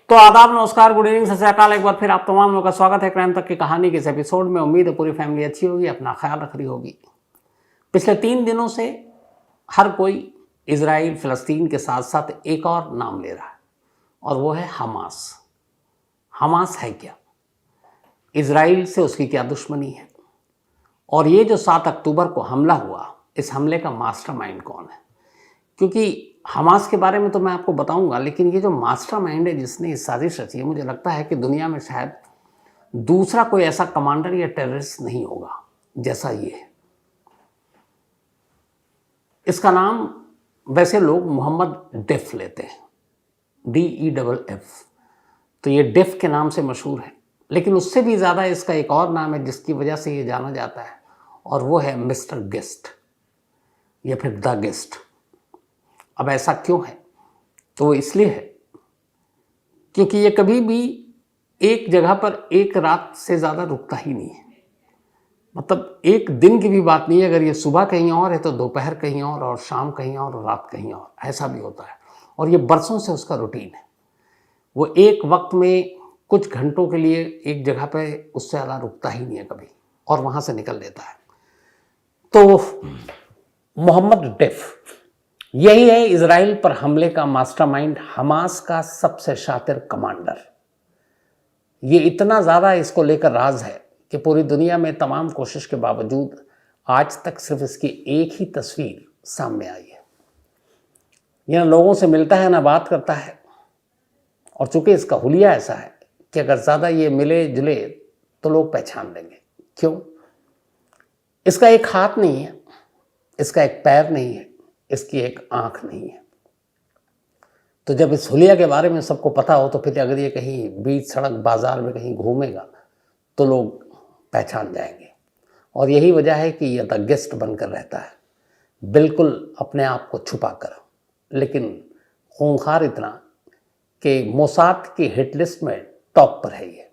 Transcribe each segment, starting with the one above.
तो आदाब, नमस्कार, गुड इवनिंग, सत श्री अकाल। एक बार फिर आप तमाम लोगों का स्वागत है क्राइम तक की कहानी के इस एपिसोड में। उम्मीद है पूरी फैमिली अच्छी होगी, अपना ख्याल रख रही होगी। पिछले 3 दिनों से हर कोई इजराइल फिलिस्तीन के साथ साथ एक और नाम ले रहा है और वो है हमास। हमास है क्या? इजराइल से उसकी क्या दुश्मनी है? और ये जो 7 अक्टूबर को हमला हुआ, इस हमले का मास्टरमाइंड कौन है? क्योंकि हमास के बारे में तो मैं आपको बताऊंगा, लेकिन ये जो मास्टरमाइंड है जिसने ये साजिश रची है, मुझे लगता है कि दुनिया में शायद दूसरा कोई ऐसा कमांडर या टेररिस्ट नहीं होगा जैसा ये है। इसका नाम वैसे लोग मोहम्मद डेफ लेते हैं, DEFF। तो ये डेफ के नाम से मशहूर है, लेकिन उससे भी ज़्यादा इसका एक और नाम है जिसकी वजह से ये जाना जाता है, और वो है मिस्टर गेस्ट या फिर द गेस्ट। अब ऐसा क्यों है? तो इसलिए है क्योंकि ये कभी भी एक जगह पर एक रात से ज़्यादा रुकता ही नहीं है। मतलब एक दिन की भी बात नहीं है, अगर ये सुबह कहीं और है तो दोपहर कहीं और शाम कहीं और रात कहीं और, ऐसा भी होता है। और ये बरसों से उसका रूटीन है। वो एक वक्त में कुछ घंटों के लिए एक जगह पे उससे ज़्यादा रुकता ही नहीं है कभी, और वहाँ से निकल लेता है। तो मोहम्मद डेफ यही है इजराइल पर हमले का मास्टरमाइंड, हमास का सबसे शातिर कमांडर। ये इतना ज़्यादा इसको लेकर राज है कि पूरी दुनिया में तमाम कोशिश के बावजूद आज तक सिर्फ इसकी एक ही तस्वीर सामने आई है। यह लोगों से मिलता है ना बात करता है, और चूंकि इसका हुलिया ऐसा है कि अगर ज़्यादा ये मिले जुले तो लोग पहचान लेंगे। क्यों? इसका एक हाथ नहीं है, इसका एक पैर नहीं है, इसकी एक आंख नहीं है। तो जब इस हुलिया के बारे में सबको पता हो तो फिर अगर ये कहीं बीच सड़क बाजार में कहीं घूमेगा तो लोग पहचान जाएंगे। और यही वजह है कि ये द गेस्ट बनकर रहता है, बिल्कुल अपने आप को छुपा कर। लेकिन खूंखार इतना कि मोसाद की हिट लिस्ट में टॉप पर है ये।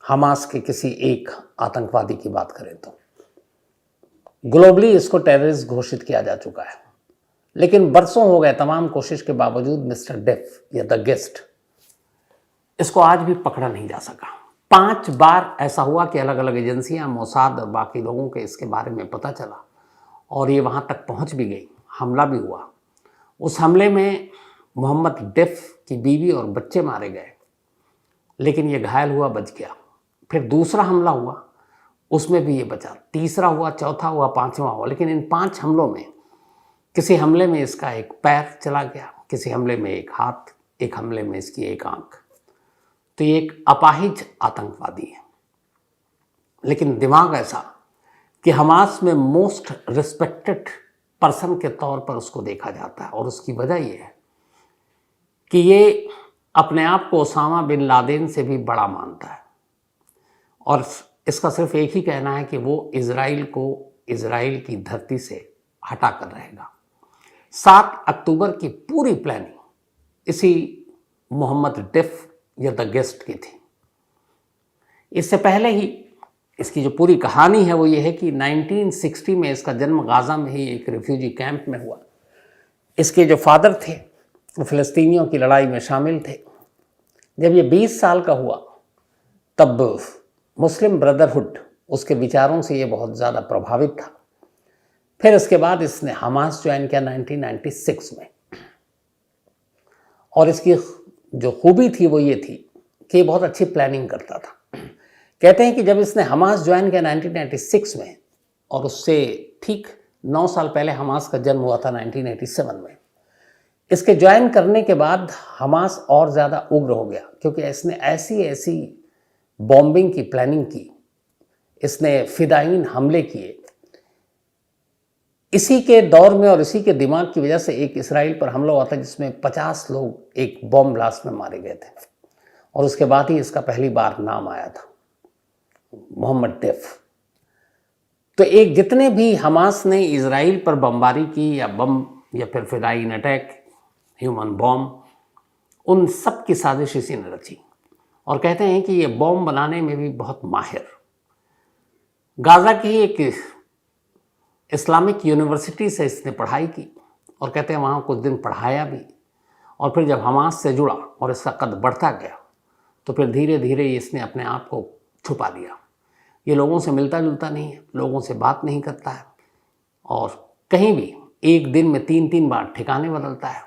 हमास के किसी एक आतंकवादी की बात करें तो ग्लोबली इसको टेररिस्ट घोषित किया जा चुका है, लेकिन बरसों हो गए तमाम कोशिश के बावजूद मिस्टर डेफ या द गेस्ट, इसको आज भी पकड़ा नहीं जा सका। 5 बार ऐसा हुआ कि अलग अलग एजेंसियां, मोसाद और बाकी लोगों के इसके बारे में पता चला और ये वहां तक पहुंच भी गई, हमला भी हुआ। उस हमले में मोहम्मद डेफ की बीवी और बच्चे मारे गए, लेकिन ये घायल हुआ, बच गया। फिर दूसरा हमला हुआ, उसमें भी ये बचा। तीसरा हुआ, चौथा हुआ, 5वां हुआ, लेकिन इन 5 हमलों में किसी हमले में इसका एक पैर चला गया, किसी हमले में एक हाथ, एक हमले में इसकी एक आंख। तो ये एक अपाहिज आतंकवादी है। लेकिन दिमाग ऐसा कि हमास में मोस्ट रिस्पेक्टेड पर्सन के तौर पर उसको देखा जाता है, और उसकी वजह ये है कि ये अपने आप को ओसामा बिन लादेन से भी बड़ा मानता है, और इसका सिर्फ एक ही कहना है कि वो इजराइल को इजराइल की धरती से हटा कर रहेगा। 7 अक्टूबर की पूरी प्लानिंग इसी मोहम्मद डेफ या द गेस्ट की थी। इससे पहले ही इसकी जो पूरी कहानी है वो ये है कि 1960 में इसका जन्म गाज़ा में ही एक रिफ्यूजी कैंप में हुआ। इसके जो फादर थे वो फिलिस्तीनियों की लड़ाई में शामिल थे। जब ये 20 साल का हुआ तब मुस्लिम ब्रदरहुड, उसके विचारों से ये बहुत ज़्यादा प्रभावित था। फिर इसके बाद इसने हमास ज्वाइन किया 1996 में, और इसकी जो खूबी थी वो ये थी कि ये बहुत अच्छी प्लानिंग करता था। कहते हैं कि जब इसने हमास ज्वाइन किया 1996 में, और उससे ठीक 9 साल पहले हमास का जन्म हुआ था 1987 में, इसके ज्वाइन करने के बाद हमास और ज़्यादा उग्र हो गया, क्योंकि इसने ऐसी बॉम्बिंग की प्लानिंग की, इसने फिदाइन हमले किए। इसी के दौर में और इसी के दिमाग की वजह से एक इसराइल पर हमला हुआ था जिसमें 50 लोग एक बॉम्ब ब्लास्ट में मारे गए थे, और उसके बाद ही इसका पहली बार नाम आया था, मोहम्मद डेफ। तो एक जितने भी हमास ने इसराइल पर बमबारी की या बम या फिर फिदाइन अटैक, ह्यूमन बॉम्ब, उन सब की साजिश इसी ने रची। और कहते हैं कि ये बॉम्ब बनाने में भी बहुत माहिर। गाज़ा की एक इस्लामिक यूनिवर्सिटी से इसने पढ़ाई की, और कहते हैं वहाँ कुछ दिन पढ़ाया भी, और फिर जब हमास से जुड़ा और इसका कद बढ़ता गया तो फिर धीरे धीरे इसने अपने आप को छुपा लिया। ये लोगों से मिलता जुलता नहीं है, लोगों से बात नहीं करता है और कहीं भी एक दिन में 3-3 बार ठिकाने बदलता है।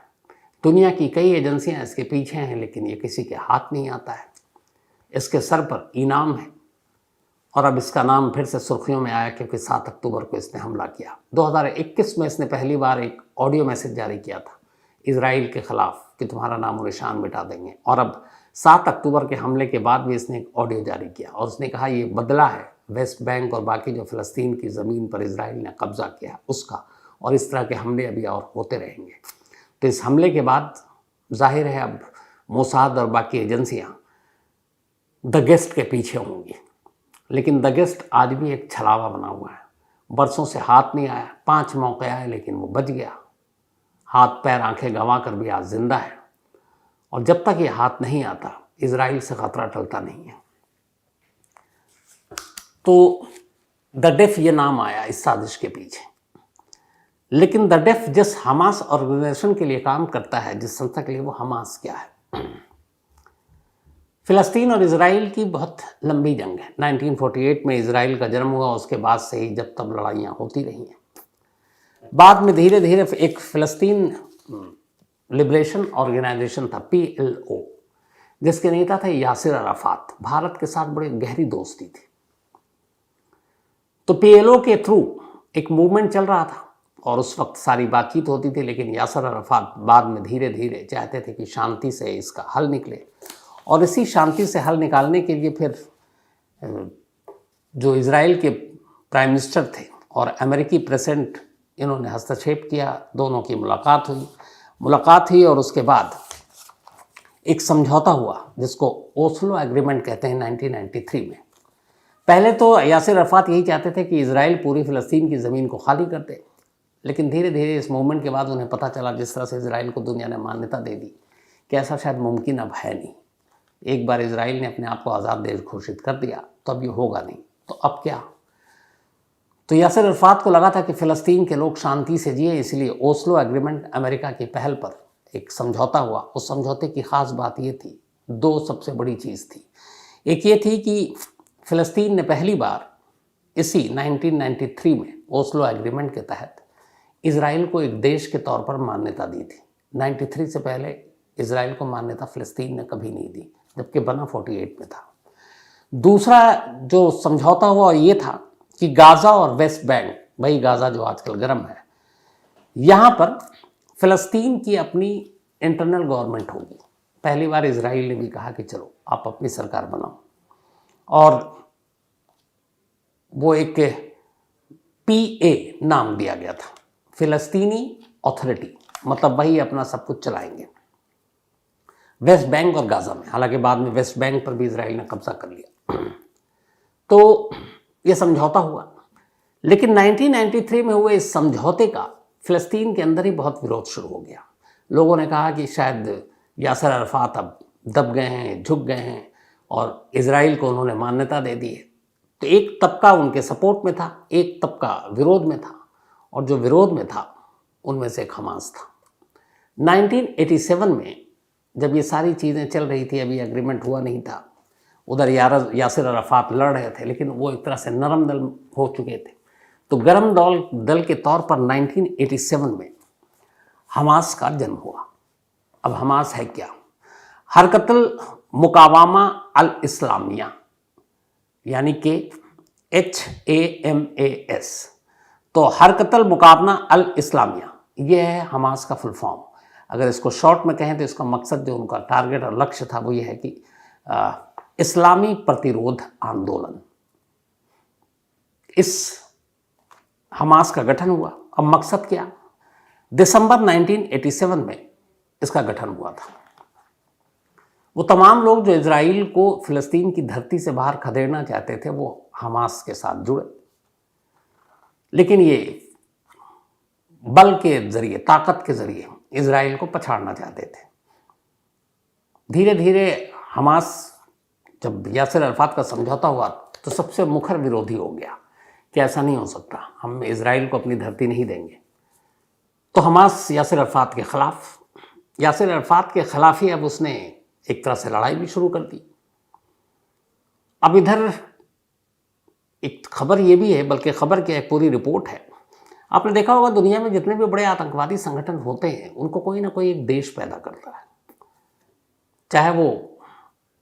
दुनिया की कई एजेंसियां इसके पीछे हैं लेकिन ये किसी के हाथ नहीं आता है। इसके सर पर इनाम है और अब इसका नाम फिर से सुर्खियों में आया क्योंकि 7 अक्टूबर को इसने हमला किया। 2021 में इसने पहली बार एक ऑडियो मैसेज जारी किया था इजराइल के खिलाफ कि तुम्हारा नाम और निशान मिटा देंगे, और अब 7 अक्टूबर के हमले के बाद भी इसने एक ऑडियो जारी किया और उसने कहा ये बदला है वेस्ट बैंक और बाकी जो फ़लस्तीन की ज़मीन पर इजराइल ने कब्जा किया उसका, और इस तरह के हमले अभी और होते रहेंगे। तो इस हमले के बाद जाहिर है अब मोसाद और बाकी एजेंसियां द गेस्ट के पीछे होंगी, लेकिन द गेस्ट आज भी एक छलावा बना हुआ है। बरसों से हाथ नहीं आया, 5 मौके आए लेकिन वो बच गया। हाथ पैर आंखें गंवा कर भी आज जिंदा है और जब तक ये हाथ नहीं आता इजराइल से खतरा टलता नहीं है। तो द डेफ ये नाम आया इस साजिश के पीछे, लेकिन द डेफ जिस हमास ऑर्गेनाइजेशन के लिए काम करता है, जिस संस्था के लिए, वो हमास क्या है? फ़िलिस्तीन और इजराइल की बहुत लंबी जंग है। 1948 में इजराइल का जन्म हुआ, उसके बाद से ही जब तब लड़ाइयाँ होती रही हैं। बाद में धीरे धीरे एक फ़िलिस्तीन लिबरेशन ऑर्गेनाइजेशन था PLO, जिसके नेता थे यासिर अराफात। भारत के साथ बड़ी गहरी दोस्ती थी, तो PLO के थ्रू एक मूवमेंट चल रहा था और उस वक्त सारी बातचीत होती थी, लेकिन यासिर अराफात बाद में धीरे धीरे चाहते थे कि शांति से इसका हल निकले, और इसी शांति से हल निकालने के लिए फिर जो इजराइल के प्राइम मिनिस्टर थे और अमेरिकी प्रेसिडेंट, इन्होंने हस्तक्षेप किया। दोनों की मुलाकात हुई और उसके बाद एक समझौता हुआ जिसको ओस्लो एग्रीमेंट कहते हैं 1993 में। पहले तो यासिर अराफात यही चाहते थे कि इजराइल पूरी फ़िलिस्तीन की ज़मीन को खाली कर दे, लेकिन धीरे धीरे इस मूवमेंट के बाद उन्हें पता चला, जिस तरह से इजराइल को दुनिया ने मान्यता दे दी, कि ऐसा शायद मुमकिन अब है नहीं। एक बार इजराइल ने अपने आप को आज़ाद देश घोषित कर दिया तो अब ये होगा नहीं, तो अब क्या? तो यासिर अराफात को लगा था कि फ़िलिस्तीन के लोग शांति से जिए, इसलिए ओस्लो एग्रीमेंट अमेरिका की पहल पर एक समझौता हुआ। उस समझौते की ख़ास बात ये थी, 2 सबसे बड़ी चीज़ थी। एक ये थी कि फ़िलिस्तीन ने पहली बार इसी 1993 में ओस्लो एग्रीमेंट के तहत इजराइल को एक देश के तौर पर मान्यता दी थी। 93 से पहले इजराइल को मान्यता फ़िलिस्तीन ने कभी नहीं दी, जबकि बना 48 में था। दूसरा जो समझौता हुआ ये था कि गाज़ा और वेस्ट बैंक, वही गाज़ा जो आजकल गर्म है, यहाँ पर फ़िलिस्तीन की अपनी इंटरनल गवर्नमेंट होगी। पहली बार इजराइल ने भी कहा कि चलो आप अपनी सरकार बनाओ, और वो एक PA नाम दिया गया था, फ़िलिस्तीनी अथॉरिटी, मतलब वही अपना सब कुछ चलाएंगे वेस्ट बैंक और गाज़ा में। हालांकि बाद में वेस्ट बैंक पर भी इजराइल ने कब्जा कर लिया। तो ये समझौता हुआ, लेकिन 1993 में हुए इस समझौते का फ़िलिस्तीन के अंदर ही बहुत विरोध शुरू हो गया। लोगों ने कहा कि शायद यासिर अराफात अब दब गए हैं, झुक गए हैं और इजराइल को उन्होंने मान्यता दे दी है। तो एक तबका उनके सपोर्ट में था, एक तबका विरोध में था, और जो विरोध में था उनमें से एक हमास था। 1987 में जब ये सारी चीज़ें चल रही थी, अभी एग्रीमेंट हुआ नहीं था, उधर यासिर अराफात लड़ रहे थे, लेकिन वो एक तरह से नरम दल हो चुके थे। तो गर्म दल के तौर पर 1987 में हमास का जन्म हुआ। अब हमास है क्या? हरकतुल मुकावामा अल इस्लामिया, यानी कि HAMAS। तो हरकतुल मुकावामा अल इस्लामिया, ये है हमास का फुल फॉर्म। अगर इसको शॉर्ट में कहें तो इसका मकसद, जो उनका टारगेट और लक्ष्य था, वो ये है कि इस्लामी प्रतिरोध आंदोलन। इस हमास का गठन हुआ। अब मकसद क्या? दिसंबर 1987 में इसका गठन हुआ था। वो तमाम लोग जो इजराइल को फ़िलिस्तीन की धरती से बाहर खदेड़ना चाहते थे, वो हमास के साथ जुड़े, लेकिन ये बल के जरिए, ताकत के जरिए इजराइल को पछाड़ना चाहते थे। धीरे धीरे हमास, जब यासिर अराफात का समझौता हुआ, तो सबसे मुखर विरोधी हो गया कि ऐसा नहीं हो सकता, हम इजराइल को अपनी धरती नहीं देंगे। तो हमास यासिर अराफात के ख़िलाफ़ यासिर अरफात के खिलाफ ही अब उसने एक तरह से लड़ाई भी शुरू कर दी। अब इधर एक खबर ये भी है, बल्कि खबर की एक पूरी रिपोर्ट है। आपने देखा होगा दुनिया में जितने भी बड़े आतंकवादी संगठन होते हैं उनको कोई ना कोई एक देश पैदा करता है, चाहे वो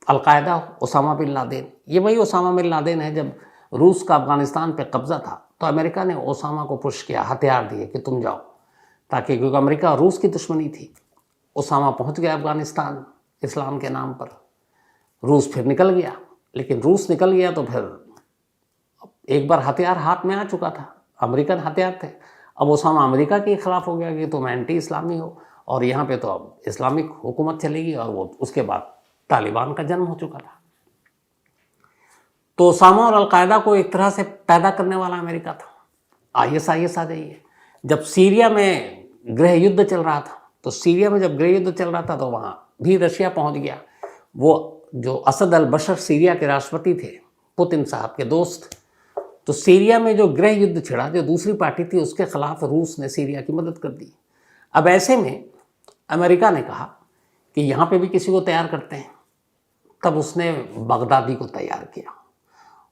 अलकायदा, ओसामा बिन लादेन। ये वही ओसामा बिन लादेन है, जब रूस का अफगानिस्तान पे कब्जा था तो अमेरिका ने ओसामा को पुश किया, हथियार दिए कि तुम जाओ, ताकि, क्योंकि अमेरिका और रूस की दुश्मनी थी। ओसामा पहुंच गया अफगानिस्तान इस्लाम के नाम पर, रूस फिर निकल गया। लेकिन रूस निकल गया तो फिर एक बार हथियार हाथ में आ चुका था, अमेरिकन हथियार थे। अब ओसामा अमेरिका के खिलाफ हो गया कि तुम एंटी इस्लामी हो और यहाँ पे तो अब इस्लामिक हुकूमत चलेगी, और वो उसके बाद तालिबान का जन्म हो चुका था। तो ओसामा और अलकायदा को एक तरह से पैदा करने वाला अमेरिका था। आईएस आ जाइए। जब सीरिया में गृह युद्ध चल रहा था, तो सीरिया में जब गृह युद्ध चल रहा था तो वहाँ भी रशिया पहुँच गया। वो जो असद अल बशर सीरिया के राष्ट्रपति थे, पुतिन साहब के दोस्त, तो सीरिया में जो गृह युद्ध छिड़ा, जो दूसरी पार्टी थी उसके खिलाफ रूस ने सीरिया की मदद कर दी। अब ऐसे में अमेरिका ने कहा कि यहाँ पे भी किसी को तैयार करते हैं। तब उसने बगदादी को तैयार किया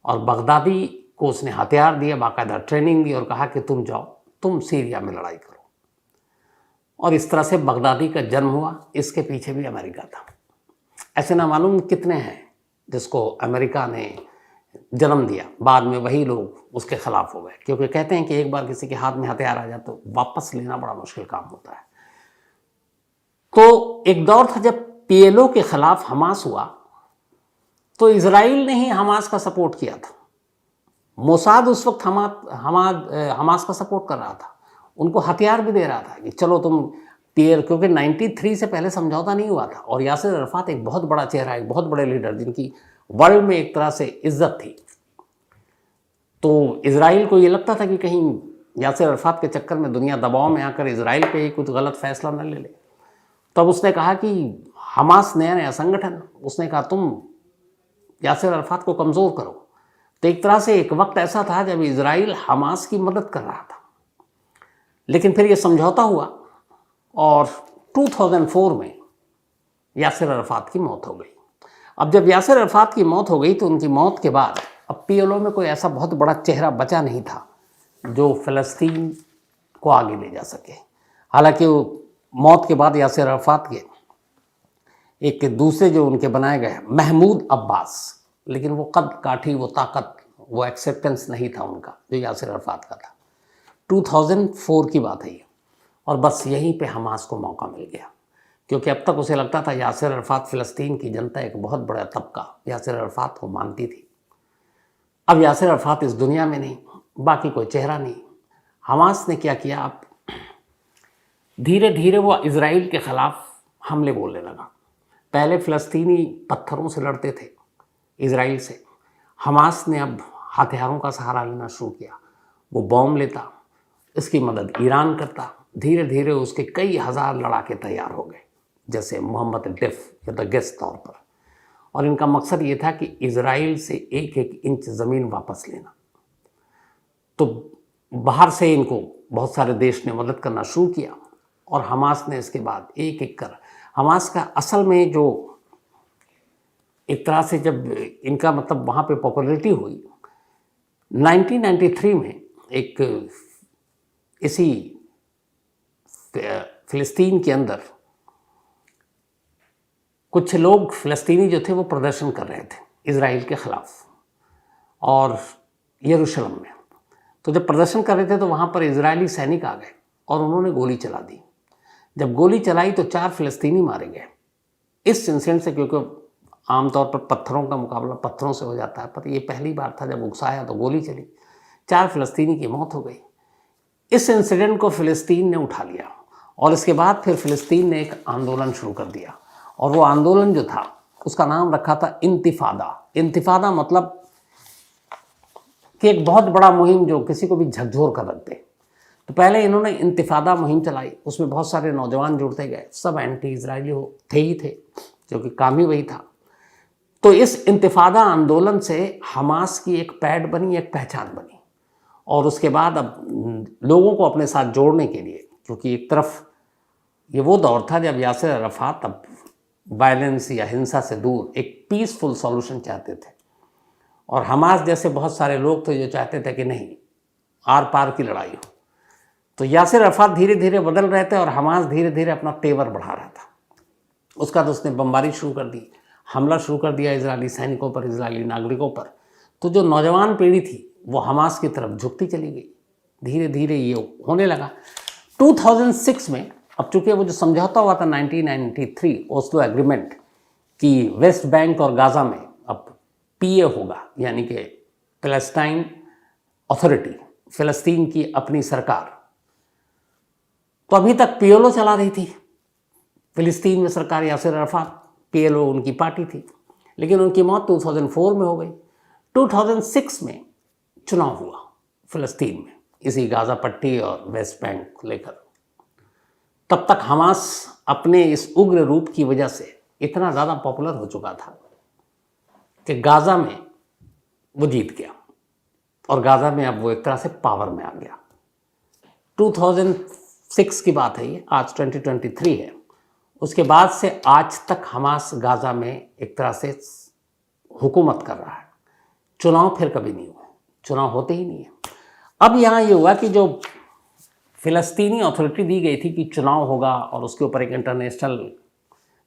और बगदादी को उसने हथियार दिए, बाकायदा ट्रेनिंग दी और कहा कि तुम जाओ, तुम सीरिया में लड़ाई करो। और इस तरह से बगदादी का जन्म हुआ। इसके पीछे भी अमेरिका था। ऐसे ना मालूम कितने हैं जिसको अमेरिका ने जन्म दिया, बाद में वही लोग उसके खिलाफ हो गए, क्योंकि कहते हैं कि एक बार किसी के हाथ में हथियार आ जाए तो वापस लेना बड़ा मुश्किल काम होता है। तो एक दौर था जब पीएलओ के खिलाफ हमास हुआ, तो इजराइल ने ही हमास का सपोर्ट किया था। मोसाद उस वक्त हमास का सपोर्ट कर रहा था, उनको हथियार भी दे रहा था कि चलो तुम क्योंकि 93 से पहले समझौता नहीं हुआ था। और यासिर अरफात एक बहुत बड़ा चेहरा, एक बहुत बड़े लीडर जिनकी वर्ल्ड में एक तरह से इज्जत थी। तो इजराइल को ये लगता था कि कहीं यासिर अरफात के चक्कर में दुनिया दबाव में आकर इजराइल पे ही कुछ गलत फैसला न ले ले। तब उसने कहा कि हमास नया संगठन, उसने कहा तुम यासिर अरफात को कमज़ोर करो। तो एक तरह से एक वक्त ऐसा था जब इजराइल हमास की मदद कर रहा था। लेकिन फिर ये समझौता हुआ और 2004 में यासिर अरफात की मौत हो गई। अब जब यासिर अरफात की मौत हो गई तो उनकी मौत के बाद अब पीएलओ में कोई ऐसा बहुत बड़ा चेहरा बचा नहीं था जो फ़लस्तीन को आगे ले जा सके। हालांकि मौत के बाद यासिर अरफात के एक दूसरे जो उनके बनाए गए महमूद अब्बास, लेकिन वो कद काठी, वो ताकत, वो एक्सेप्टेंस नहीं था उनका जो यासिर अरफात का था। 2004 की बात है ये। और बस यहीं पे हमास को मौका मिल गया, क्योंकि अब तक उसे लगता था यासिर अरफात, फ़लस्तीन की जनता एक बहुत बड़ा तबका यासिर अरफात को मानती थी। अब यासिर अरफात इस दुनिया में नहीं, बाकी कोई चेहरा नहीं। हमास ने क्या किया, अब धीरे धीरे वो इजराइल के ख़िलाफ़ हमले बोलने लगा। पहले फ़लस्तीनी पत्थरों से लड़ते थे इजराइल से, हमास ने अब हथियारों का सहारा लेना शुरू किया। वो बॉम्ब लेता, इसकी मदद ईरान करता। धीरे धीरे उसके कई हज़ार लड़ाके तैयार हो गए, जैसे मोहम्मद डेफ या द गेस्ट तौर पर। और इनका मकसद ये था कि इजराइल से एक एक इंच ज़मीन वापस लेना। तो बाहर से इनको बहुत सारे देश ने मदद करना शुरू किया और हमास ने इसके बाद एक एक कर, हमास का असल में जो एक तरह से जब इनका मतलब वहाँ पे पॉपुलैरिटी हुई 1993 में, एक इसी फ़िलिस्तीन के अंदर कुछ लोग फ़लस्तीनी जो थे वो प्रदर्शन कर रहे थे इजराइल के ख़िलाफ़ और यरूशलेम में। तो जब प्रदर्शन कर रहे थे तो वहाँ पर इजरायली सैनिक आ गए और उन्होंने गोली चला दी। जब गोली चलाई तो 4 फ़लस्तीनी मारे गए इस इंसिडेंट से, क्योंकि आमतौर पर पत्थरों का मुकाबला पत्थरों से हो जाता है, पर ये पहली बार था जब उकसाया तो गोली चली, 4 फ़लस्तीनी की मौत हो गई। इस इंसिडेंट को फ़लस्तीन ने उठा लिया और इसके बाद फिर फ़लस्तीन ने एक आंदोलन शुरू कर दिया और वो आंदोलन जो था उसका नाम रखा था इंतिफादा। इंतिफादा मतलब कि एक बहुत बड़ा मुहिम जो किसी को भी झकझोर कर रख दे। तो पहले इन्होंने इंतिफादा मुहिम चलाई, उसमें बहुत सारे नौजवान जुड़ते गए, सब एंटी इजरायली थे जो कि काम ही वही था। तो इस इंतिफादा आंदोलन से हमास की एक पैड बनी, एक पहचान बनी। और उसके बाद अब लोगों को अपने साथ जोड़ने के लिए, क्योंकि एक तरफ ये वो दौर था जब यासिर अराफात अब वायलेंस या हिंसा से दूर एक पीसफुल सॉल्यूशन चाहते थे, और हमास जैसे बहुत सारे लोग थे जो चाहते थे कि नहीं, आर पार की लड़ाई हो। तो यासिर अराफात धीरे धीरे बदल रहे थे और हमास धीरे धीरे अपना तेवर बढ़ा रहा था। उसका तो उसने बमबारी शुरू कर दी, हमला शुरू कर दिया इजरायली सैनिकों पर, इजरायली नागरिकों पर। तो जो नौजवान पीढ़ी थी वो हमास की तरफ झुकती चली गई। धीरे धीरे ये होने लगा। 2006 में, अब चूंकि वो जो समझौता हुआ था 1993 ओस्लो एग्रीमेंट कि वेस्ट बैंक और गाज़ा में अब पीए होगा, यानी कि पैलेस्टाइन अथॉरिटी, फ़लस्तीन की अपनी सरकार। तो अभी तक पीएलओ चला रही थी फ़िलिस्तीन में सरकार, यासिर अराफात, पीएलओ उनकी पार्टी थी, लेकिन उनकी मौत 2004 में हो गई। 2006 में चुनाव हुआ फ़लस्तीन में, इसी गाज़ा पट्टी और वेस्ट बैंक लेकर। तब तक हमास अपने इस उग्र रूप की वजह से इतना ज़्यादा पॉपुलर हो चुका था कि गाज़ा में वो जीत गया, और गाज़ा में अब वो एक तरह से पावर में आ गया। 2006 की बात है ये, आज 2023 है। उसके बाद से आज तक हमास गाज़ा में एक तरह से हुकूमत कर रहा है। चुनाव फिर कभी नहीं हुए, चुनाव होते ही नहीं है। अब यहाँ ये हुआ कि जो फ़िलस्तीनी अथॉरिटी दी गई थी कि चुनाव होगा और उसके ऊपर एक इंटरनेशनल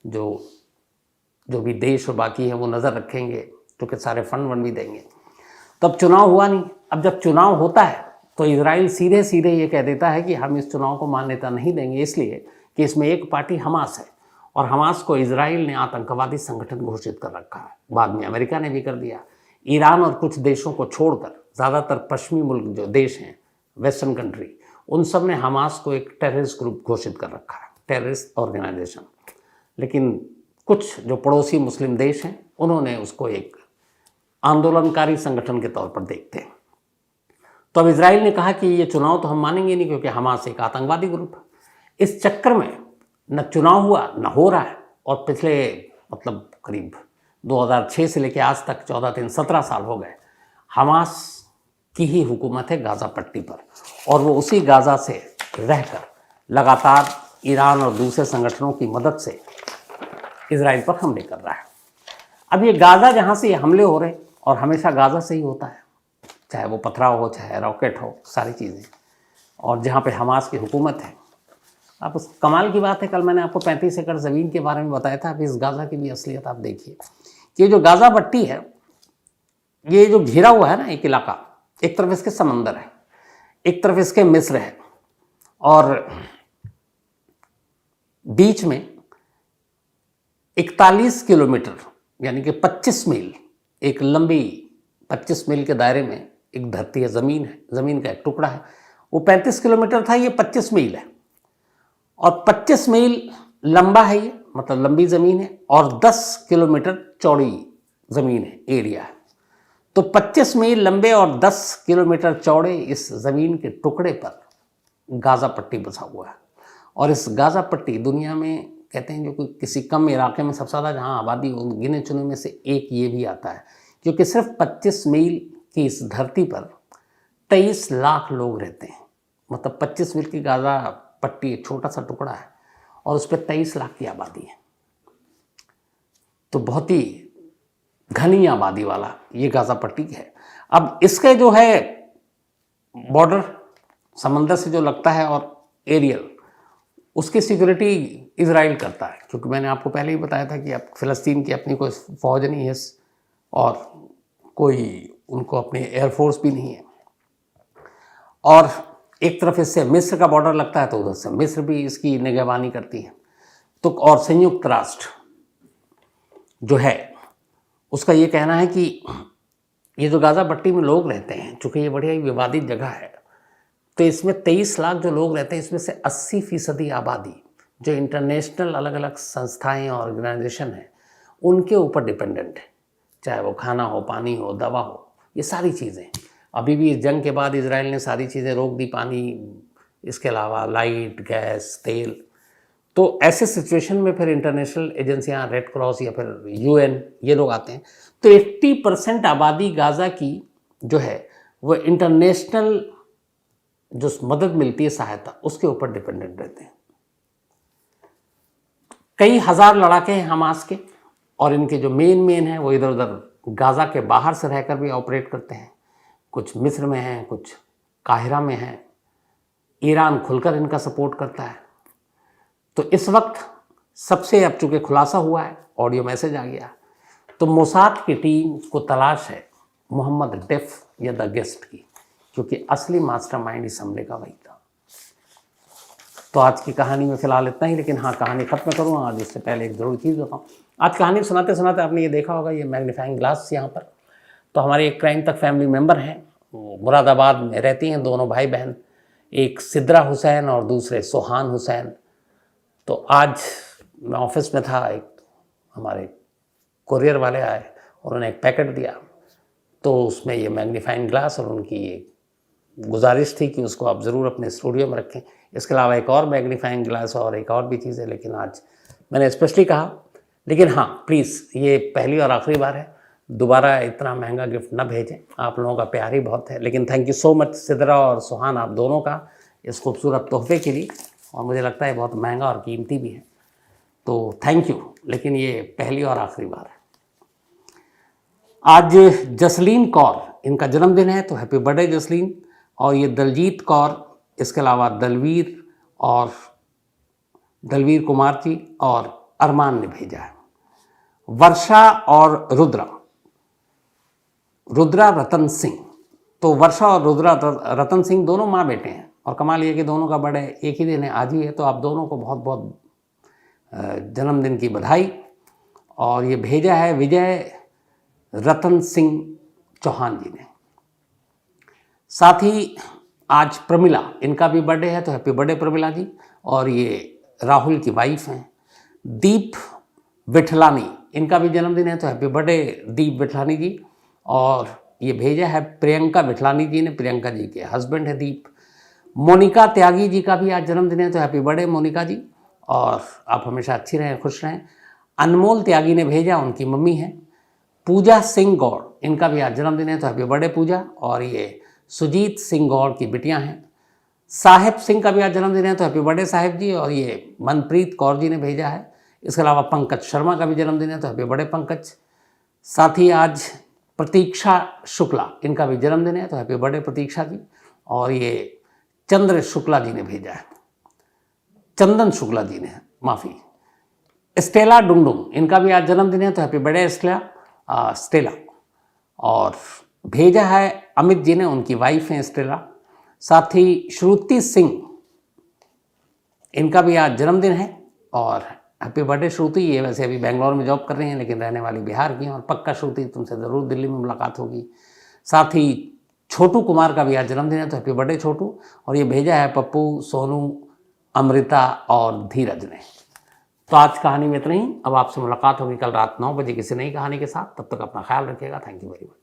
जो भी देश और बाकी है वो नज़र रखेंगे, क्योंकि सारे फंड वन भी देंगे। तब चुनाव हुआ नहीं। अब जब चुनाव होता है तो इजराइल सीधे सीधे ये कह देता है कि हम इस चुनाव को मान्यता नहीं देंगे, इसलिए कि इसमें एक पार्टी हमास है, और हमास को इजराइल ने आतंकवादी संगठन घोषित कर रखा है। बाद में अमेरिका ने भी कर दिया। ईरान और कुछ देशों को छोड़कर ज़्यादातर पश्चिमी मुल्क जो देश हैं, वेस्टर्न कंट्री, उन सब ने हमास को एक टेररिस्ट ग्रुप घोषित कर रखा है, टेररिस्ट ऑर्गेनाइजेशन। लेकिन कुछ जो पड़ोसी मुस्लिम देश हैं उन्होंने उसको एक आंदोलनकारी संगठन के तौर पर देखते हैं। तो अब इजराइल ने कहा कि ये चुनाव तो हम मानेंगे नहीं, क्योंकि हमास एक आतंकवादी ग्रुप है। इस चक्कर में न चुनाव हुआ, न हो रहा है, और पिछले मतलब करीब 2006 से लेकर आज तक 17 साल हो गए हमास की ही हुकूमत है गाज़ा पट्टी पर, और वो उसी गाज़ा से रहकर लगातार ईरान और दूसरे संगठनों की मदद से इजराइल पर हमले कर रहा है। अब ये गाज़ा जहाँ से ये हमले हो रहे हैं, और हमेशा गाज़ा से ही होता है, चाहे वो पथराव हो, चाहे रॉकेट हो, सारी चीज़ें, और जहाँ पे हमास की हुकूमत है। अब उस कमाल की बात है, कल मैंने आपको 35 एकड़ ज़मीन के बारे में बताया था। अब इस गाज़ा की भी असलियत आप देखिए कि ये जो गाज़ा पट्टी है, ये जो घिरा हुआ है ना एक इलाका, एक तरफ इसके समंदर है, एक तरफ इसके मिस्र है, और बीच में 41 किलोमीटर यानी कि 25 मील, एक लंबी 25 मील के दायरे में एक धरती है, ज़मीन है, ज़मीन का एक टुकड़ा है। वो 35 किलोमीटर था, ये 25 मील है, और 25 मील लंबा है ये, मतलब लंबी ज़मीन है, और 10 किलोमीटर चौड़ी ज़मीन है, एरिया है। तो 25 मील लंबे और 10 किलोमीटर चौड़े इस ज़मीन के टुकड़े पर गाज़ा पट्टी बसा हुआ है। और इस गाज़ा पट्टी दुनिया में कहते हैं जो कोई किसी कम इलाके में सबसे ज़्यादा जहाँ आबादी गिने चुने में से एक ये भी आता है, क्योंकि सिर्फ 25 मील की इस धरती पर 23 लाख लोग रहते हैं। मतलब 25 मील की गाज़ा पट्टी एक छोटा सा टुकड़ा है, और उस पर 23 लाख की आबादी है। तो बहुत ही घनी आबादी वाला ये गाज़ा पट्टी है। अब इसके जो है बॉर्डर समंदर से जो लगता है और एरियल, उसकी सिक्योरिटी इजराइल करता है, क्योंकि मैंने आपको पहले ही बताया था कि अब फ़िलस्तीन की अपनी कोई फ़ौज नहीं है और कोई उनको अपनी एयरफोर्स भी नहीं है। और एक तरफ इससे मिस्र का बॉर्डर लगता है, तो उधर से मिस्र भी इसकी निगरानी करती है। तो और संयुक्त राष्ट्र जो है उसका ये कहना है कि ये जो गाज़ा पट्टी में लोग रहते हैं, चूँकि ये बढ़िया ही विवादित जगह है, तो इसमें 23 लाख जो लोग रहते हैं, इसमें से 80% आबादी जो इंटरनेशनल अलग अलग संस्थाएं और ऑर्गेनाइजेशन हैं उनके ऊपर डिपेंडेंट है, चाहे वो खाना हो, पानी हो, दवा हो, ये सारी चीज़ें। अभी भी इस जंग के बाद इजराइल ने सारी चीज़ें रोक दी, पानी, इसके अलावा लाइट, गैस, तेल। तो ऐसे सिचुएशन में फिर इंटरनेशनल एजेंसियां, रेड क्रॉस या फिर यूएन, ये लोग आते हैं। तो 80% आबादी गाज़ा की जो है वो इंटरनेशनल जो मदद मिलती है, सहायता, उसके ऊपर डिपेंडेंट रहते हैं। कई हज़ार लड़ाके हैं हमास के, और इनके जो मेन हैं वो इधर उधर गाज़ा के बाहर से रहकर भी ऑपरेट करते हैं। कुछ मिस्र में हैं, कुछ काहिरा में हैं। ईरान खुलकर इनका सपोर्ट करता है। तो इस वक्त सबसे, अब चूँकि खुलासा हुआ है, ऑडियो मैसेज आ गया, तो मोसाद की टीम को तलाश है मोहम्मद डेफ या द गेस्ट की, क्योंकि असली मास्टरमाइंड इस हमले का वही था। तो आज की कहानी में फ़िलहाल इतना ही, लेकिन हाँ, कहानी ख़त्म करूँगा आज इससे पहले एक ज़रूरी चीज़ बताऊँ। आज कहानी सुनाते सुनाते आपने ये देखा होगा, ये मैग्नीफाइंग ग्लास यहाँ पर, तो हमारे एक क्राइम तक फैमिली मेम्बर हैं, वो मुरादाबाद में रहती हैं, दोनों भाई बहन, एक सिद्रा हुसैन और दूसरे सोहान हुसैन। तो आज मैं ऑफिस में था, एक हमारे कुरियर वाले आए, उन्होंने एक पैकेट दिया, तो उसमें ये मैग्नीफाइंग ग्लास और उनकी ये गुजारिश थी कि उसको आप ज़रूर अपने स्टूडियो में रखें। इसके अलावा एक और मैग्नीफाइंग ग्लास और एक और भी चीज़ है, लेकिन आज मैंने स्पेशली कहा। लेकिन हाँ, प्लीज़, ये पहली और आखिरी बार है, दोबारा इतना महंगा गिफ्ट ना भेजें, आप लोगों का प्यार ही बहुत है। लेकिन thank you so much Sidra और सुहान, आप दोनों का इस खूबसूरत तोहफे के लिए, और मुझे लगता है बहुत महंगा और कीमती भी है, तो थैंक यू। लेकिन ये पहली और आखिरी बार है। आज जसलीन कौर, इनका जन्मदिन है, तो हैप्पी बर्थडे जसलीन। और ये दलजीत कौर, इसके अलावा दलवीर और दलवीर कुमार जी और अरमान ने भेजा है। वर्षा और रुद्रा रतन सिंह, तो वर्षा और रुद्रा रतन सिंह दोनों माँ बेटे हैं, और कमाल ये कि दोनों का बर्थडे एक ही दिन है, आज ही है। तो आप दोनों को बहुत बहुत जन्मदिन की बधाई। और ये भेजा है विजय रतन सिंह चौहान जी ने। साथ ही आज प्रमिला, इनका भी बर्थडे है, तो हैप्पी बर्थडे प्रमिला जी। और ये राहुल की वाइफ हैं दीप विठलानी, इनका भी जन्मदिन है, तो हैप्पी बर्थडे दीप विठलानी जी। और ये भेजा है प्रियंका विठलानी जी ने, प्रियंका जी के हस्बैंड है दीप। मोनिका त्यागी जी का भी आज जन्मदिन है, तो हैप्पी बर्थडे मोनिका जी, और आप हमेशा अच्छी रहें, खुश रहें। अनमोल त्यागी ने भेजा, उनकी मम्मी हैं। पूजा सिंह गौड़, इनका भी आज जन्मदिन है, तो हैप्पी बर्थडे पूजा। और ये सुजीत सिंह गौड़ की बिटियां हैं। साहिब सिंह का भी आज जन्मदिन है, तो हैप्पी बर्थडे साहिब जी। और ये मनप्रीत कौर जी ने भेजा है। इसके अलावा पंकज शर्मा का भी जन्मदिन है, तो हैप्पी बर्थडे पंकज। साथ ही आज प्रतीक्षा शुक्ला, इनका भी जन्मदिन है, तो हैप्पी बर्थडे प्रतीक्षा जी। और ये चंद्र शुक्ला जी ने भेजा है, चंदन शुक्ला जी ने, माफ़ी। स्टेला डुंगडुंग, इनका भी आज जन्मदिन है, तो हैप्पी बर्थडे स्टेला। और भेजा है अमित जी ने, उनकी वाइफ हैं स्टेला। साथ ही श्रुति सिंह, इनका भी आज जन्मदिन है, और हैप्पी बर्थडे श्रुति। ये वैसे अभी बेंगलोर में जॉब कर रही हैं, लेकिन रहने वाली बिहार की हैं, और पक्का श्रुति तुमसे ज़रूर दिल्ली में मुलाकात होगी। साथ ही छोटू कुमार का भी आज जन्मदिन है, तो हैप्पी बर्थडे छोटू। और ये भेजा है पप्पू, सोनू, अमृता और धीरज ने। तो आज कहानी में इतना ही। अब आपसे मुलाकात होगी कल रात 9 बजे किसी नई कहानी के साथ। तब तक अपना ख्याल रखिएगा। Thank you very much.